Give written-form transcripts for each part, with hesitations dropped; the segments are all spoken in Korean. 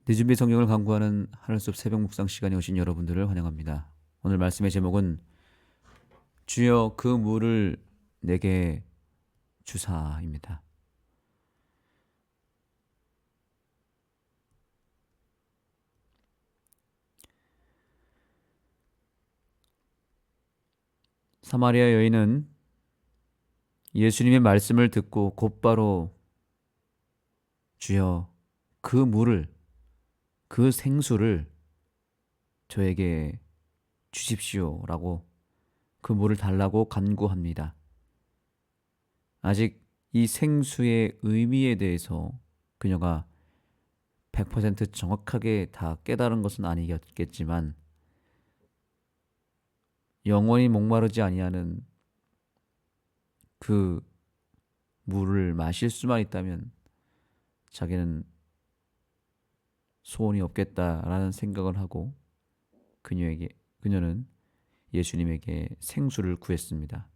늦은비 성경을 강구하는 하늘숲 새벽 묵상 시간에 오신 여러분들을 환영합니다. 오늘 말씀의 제목은 주여 그 물을 내게 주사입니다. 사마리아 여인은 예수님의 말씀을 듣고 곧바로 주여 그 물을, 그 생수를 저에게 주십시오라고 그 물을 달라고 간구합니다. 아직 이 생수의 의미에 대해서 그녀가 100% 정확하게 다 깨달은 것은 아니겠지만 영원히 목마르지 아니하는 그 물을 마실 수만 있다면 자기는 소원이 없겠다라는 생각을 하고 그녀는 예수님에게 생수를 구했습니다.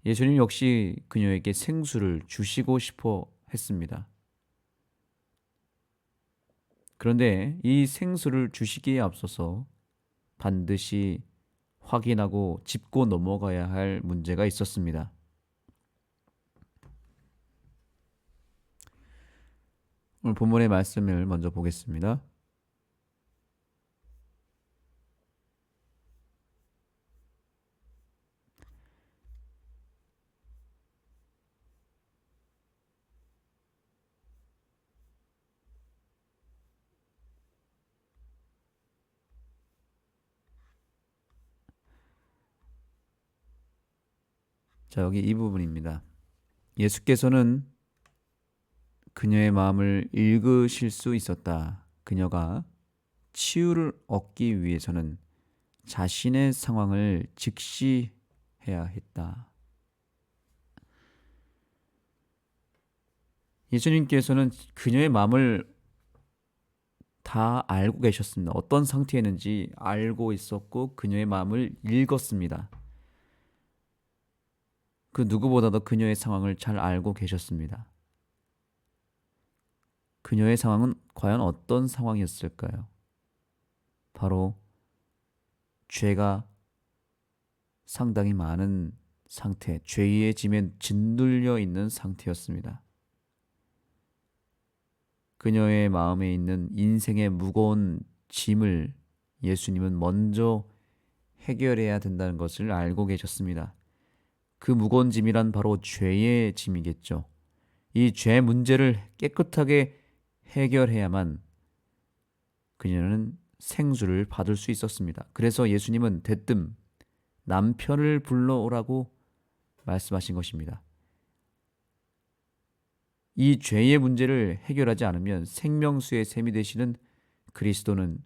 예수님 역시 그녀에게 생수를 주시고 싶어 했습니다. 그런데 이 생수를 주시기에 앞서서 반드시 확인하고 짚고 넘어가야 할 문제가 있었습니다. 오늘 본문의 말씀을 먼저 보겠습니다. 자, 여기 이 부분입니다. 예수께서는 그녀의 마음을 읽으실 수 있었다. 그녀가 치유를 얻기 위해서는 자신의 상황을 직시해야 했다. 예수님께서는 그녀의 마음을 다 알고 계셨습니다. 어떤 상태였는지 알고 있었고 그녀의 마음을 읽었습니다. 그 누구보다도 그녀의 상황을 잘 알고 계셨습니다. 그녀의 상황은 과연 어떤 상황이었을까요? 바로 죄가 상당히 많은 상태, 죄의 짐에 짓눌려 있는 상태였습니다. 그녀의 마음에 있는 인생의 무거운 짐을 예수님은 먼저 해결해야 된다는 것을 알고 계셨습니다. 그 무거운 짐이란 바로 죄의 짐이겠죠. 이 죄 문제를 깨끗하게 해결해야만 그녀는 생수를 받을 수 있었습니다. 그래서 예수님은 대뜸 남편을 불러오라고 말씀하신 것입니다. 이 죄의 문제를 해결하지 않으면 생명수의 샘이 되시는 그리스도는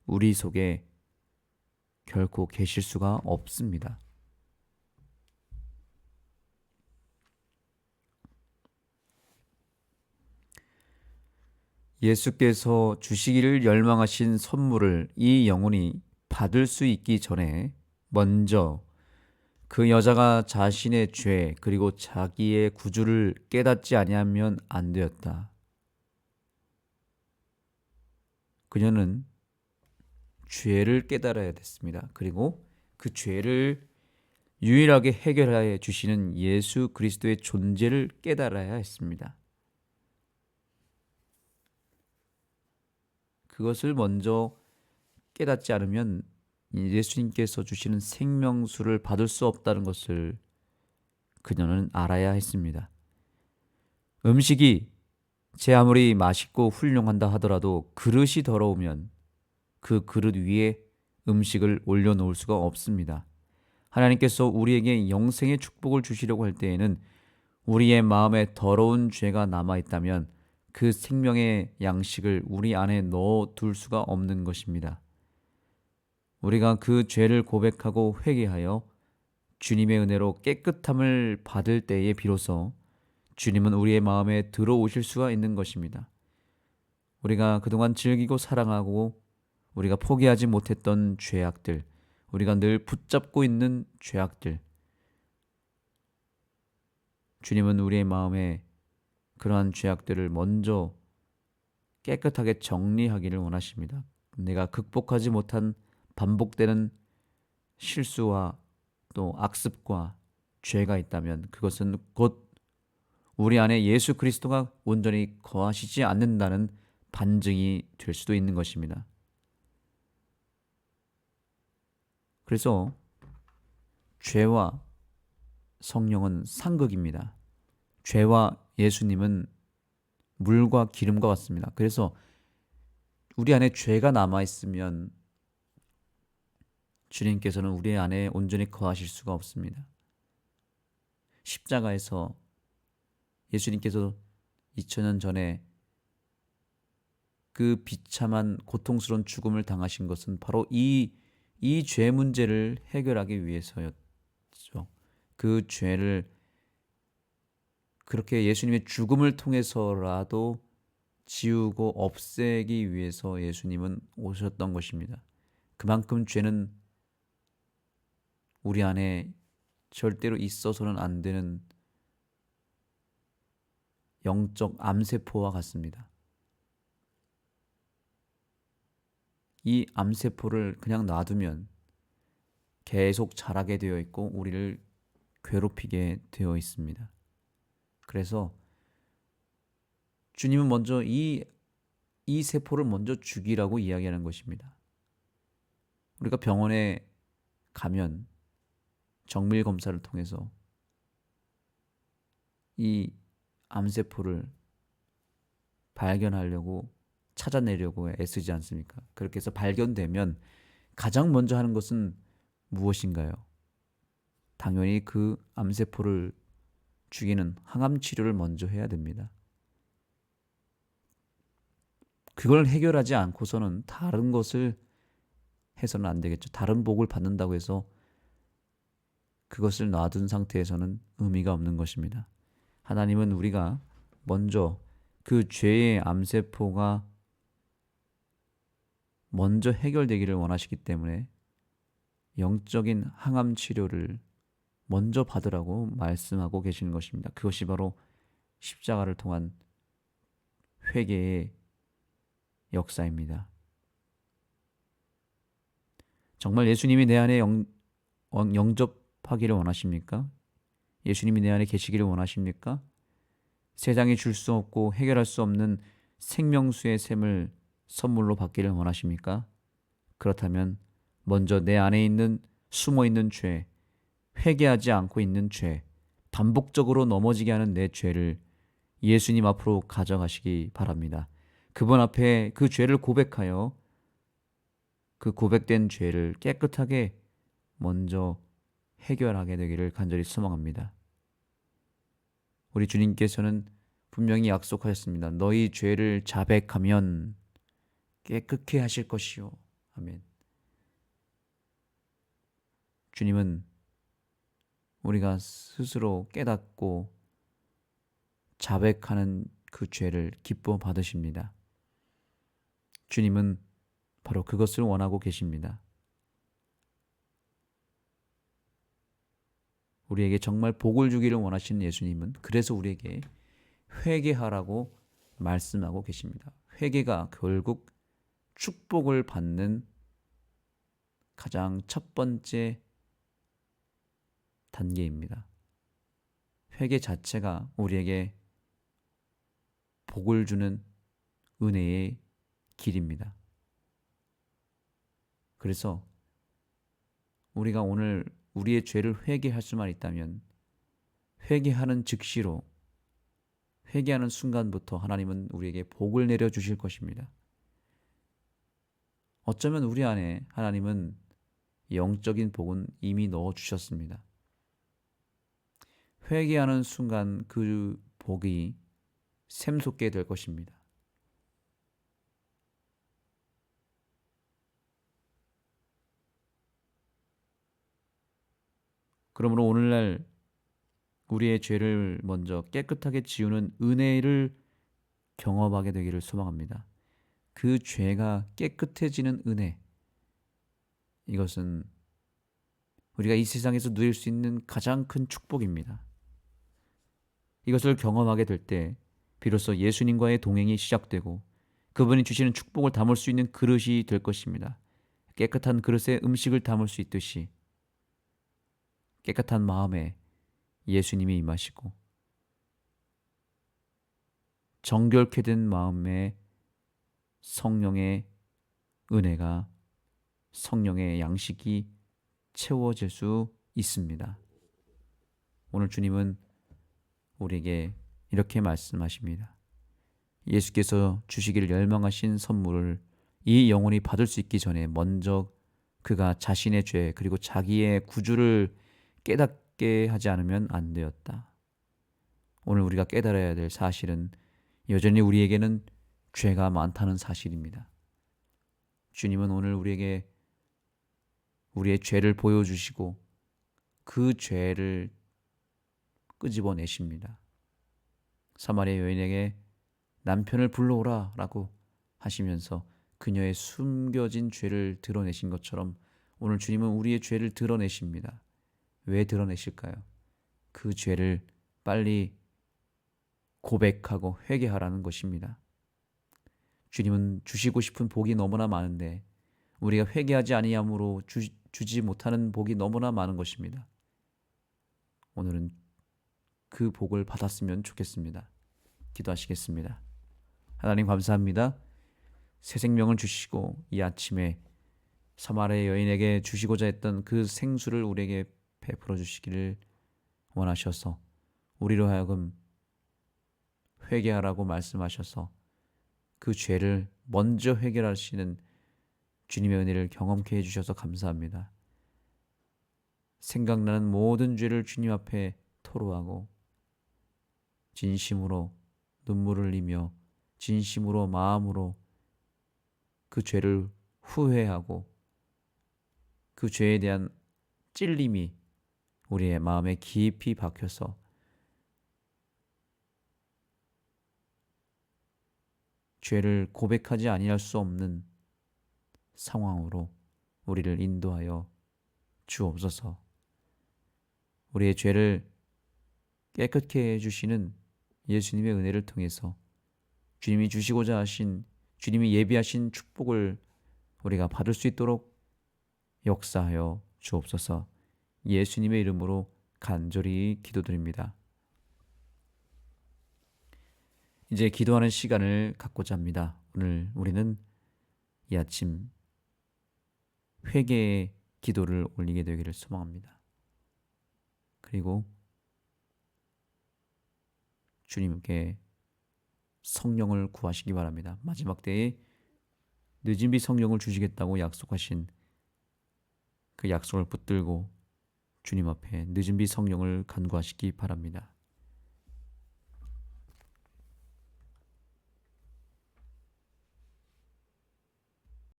우리 속에 결코 계실 수가 없습니다. 예수께서 주시기를 열망하신 선물을 이 영혼이 받을 수 있기 전에 먼저 그 여자가 자신의 죄 그리고 자기의 구주를 깨닫지 아니하면 안 되었다. 그녀는 죄를 깨달아야 됐습니다. 그리고 그 죄를 유일하게 해결해 주시는 예수 그리스도의 존재를 깨달아야 했습니다. 그것을 먼저 깨닫지 않으면 예수님께서 주시는 생명수를 받을 수 없다는 것을 그녀는 알아야 했습니다. 음식이 제 아무리 맛있고 훌륭한다 하더라도 그릇이 더러우면 그 그릇 위에 음식을 올려놓을 수가 없습니다. 하나님께서 우리에게 영생의 축복을 주시려고 할 때에는 우리의 마음에 더러운 죄가 남아있다면 그 생명의 양식을 우리 안에 넣어둘 수가 없는 것입니다. 우리가 그 죄를 고백하고 회개하여 주님의 은혜로 깨끗함을 받을 때에 비로소 주님은 우리의 마음에 들어오실 수가 있는 것입니다. 우리가 그동안 즐기고 사랑하고 우리가 포기하지 못했던 죄악들, 우리가 늘 붙잡고 있는 죄악들, 주님은 우리의 마음에 그러한 죄악들을 먼저 깨끗하게 정리하기를 원하십니다. 내가 극복하지 못한 반복되는 실수와 또 악습과 죄가 있다면 그것은 곧 우리 안에 예수 그리스도가 온전히 거하시지 않는다는 반증이 될 수도 있는 것입니다. 그래서 죄와 성령은 상극입니다. 죄와 예수님은 물과 기름과 같습니다. 그래서 우리 안에 죄가 남아있으면 주님께서는 우리 안에 온전히 거하실 수가 없습니다. 십자가에서 예수님께서 2000년 전에 그 비참한 고통스러운 죽음을 당하신 것은 바로 이 죄 문제를 해결하기 위해서였죠. 그 죄를 그렇게 예수님의 죽음을 통해서라도 지우고 없애기 위해서 예수님은 오셨던 것입니다. 그만큼 죄는 우리 안에 절대로 있어서는 안 되는 영적 암세포와 같습니다. 이 암세포를 그냥 놔두면 계속 자라게 되어 있고 우리를 괴롭히게 되어 있습니다. 그래서 주님은 먼저 이 세포를 먼저 죽이라고 이야기하는 것입니다. 우리가 병원에 가면 정밀 검사를 통해서 이 암세포를 발견하려고 찾아내려고 애쓰지 않습니까? 그렇게 해서 발견되면 가장 먼저 하는 것은 무엇인가요? 당연히 그 암세포를 죽이는 항암 치료를 먼저 해야 됩니다. 그걸 해결하지 않고서는 다른 것을 해서는 안 되겠죠. 다른 복을 받는다고 해서 그것을 놔둔 상태에서는 의미가 없는 것입니다. 하나님은 우리가 먼저 그 죄의 암세포가 먼저 해결되기를 원하시기 때문에 영적인 항암 치료를 먼저 받으라고 말씀하고 계시는 것입니다. 그것이 바로 십자가를 통한 회개의 역사입니다. 정말 예수님이 내 안에 영접하기를 원하십니까? 예수님이 내 안에 계시기를 원하십니까? 세상이 줄 수 없고 해결할 수 없는 생명수의 샘을 선물로 받기를 원하십니까? 그렇다면 먼저 내 안에 있는 숨어있는 죄, 회개하지 않고 있는 죄, 반복적으로 넘어지게 하는 내 죄를 예수님 앞으로 가져가시기 바랍니다. 그분 앞에 그 죄를 고백하여 그 고백된 죄를 깨끗하게 먼저 해결하게 되기를 간절히 소망합니다. 우리 주님께서는 분명히 약속하셨습니다. 너희 죄를 자백하면 깨끗게 하실 것이요. 아멘. 주님은 우리가 스스로 깨닫고 자백하는 그 죄를 기뻐 받으십니다. 주님은 바로 그것을 원하고 계십니다. 우리에게 정말 복을 주기를 원하시는 예수님은 그래서 우리에게 회개하라고 말씀하고 계십니다. 회개가 결국 축복을 받는 가장 첫 번째 단계입니다. 회개 자체가 우리에게 복을 주는 은혜의 길입니다. 그래서 우리가 오늘 우리의 죄를 회개할 수만 있다면 회개하는 즉시로 회개하는 순간부터 하나님은 우리에게 복을 내려주실 것입니다. 어쩌면 우리 안에 하나님은 영적인 복은 이미 넣어주셨습니다. 회개하는 순간 그 복이 샘솟게 될 것입니다. 그러므로 오늘날 우리의 죄를 먼저 깨끗하게 지우는 은혜를 경험하게 되기를 소망합니다. 그 죄가 깨끗해지는 은혜, 이것은 우리가 이 세상에서 누릴 수 있는 가장 큰 축복입니다. 이것을 경험하게 될 때 비로소 예수님과의 동행이 시작되고 그분이 주시는 축복을 담을 수 있는 그릇이 될 것입니다. 깨끗한 그릇에 음식을 담을 수 있듯이 깨끗한 마음에 예수님이 임하시고 정결케 된 마음에 성령의 은혜가, 성령의 양식이 채워질 수 있습니다. 오늘 주님은 우리에게 이렇게 말씀하십니다. 예수께서 주시기를 열망하신 선물을 이 영혼이 받을 수 있기 전에 먼저 그가 자신의 죄 그리고 자기의 구주를 깨닫게 하지 않으면 안 되었다. 오늘 우리가 깨달아야 될 사실은 여전히 우리에게는 죄가 많다는 사실입니다. 주님은 오늘 우리에게 우리의 죄를 보여주시고 그 죄를 끄집어내십니다. 사마리아 여인에게 남편을 불러오라 라고 하시면서 그녀의 숨겨진 죄를 드러내신 것처럼 오늘 주님은 우리의 죄를 드러내십니다. 왜 드러내실까요? 그 죄를 빨리 고백하고 회개하라는 것입니다. 주님은 주시고 싶은 복이 너무나 많은데 우리가 회개하지 아니함으로 주지 못하는 복이 너무나 많은 것입니다. 오늘은 그 복을 받았으면 좋겠습니다. 기도하시겠습니다. 하나님 감사합니다. 새 생명을 주시고 이 아침에 사마리아 여인에게 주시고자 했던 그 생수를 우리에게 베풀어 주시기를 원하셔서 우리로 하여금 회개하라고 말씀하셔서 그 죄를 먼저 해결하시는 주님의 은혜를 경험케 해주셔서 감사합니다. 생각나는 모든 죄를 주님 앞에 토로하고 진심으로 눈물을 흘리며 진심으로 마음으로 그 죄를 후회하고 그 죄에 대한 찔림이 우리의 마음에 깊이 박혀서 죄를 고백하지 아니할 수 없는 상황으로 우리를 인도하여 주옵소서. 우리의 죄를 깨끗게 해주시는 예수님의 은혜를 통해서 주님이 주시고자 하신, 주님이 예비하신 축복을 우리가 받을 수 있도록 역사하여 주옵소서. 예수님의 이름으로 간절히 기도드립니다. 이제 기도하는 시간을 갖고자 합니다. 오늘 우리는 이 아침 회개의 기도를 올리게 되기를 소망합니다. 그리고 주님께 성령을 구하시기 바랍니다. 마지막 때에 늦은 비 성령을 주시겠다고 약속하신 그 약속을 붙들고 주님 앞에 늦은 비 성령을 간구하시기 바랍니다.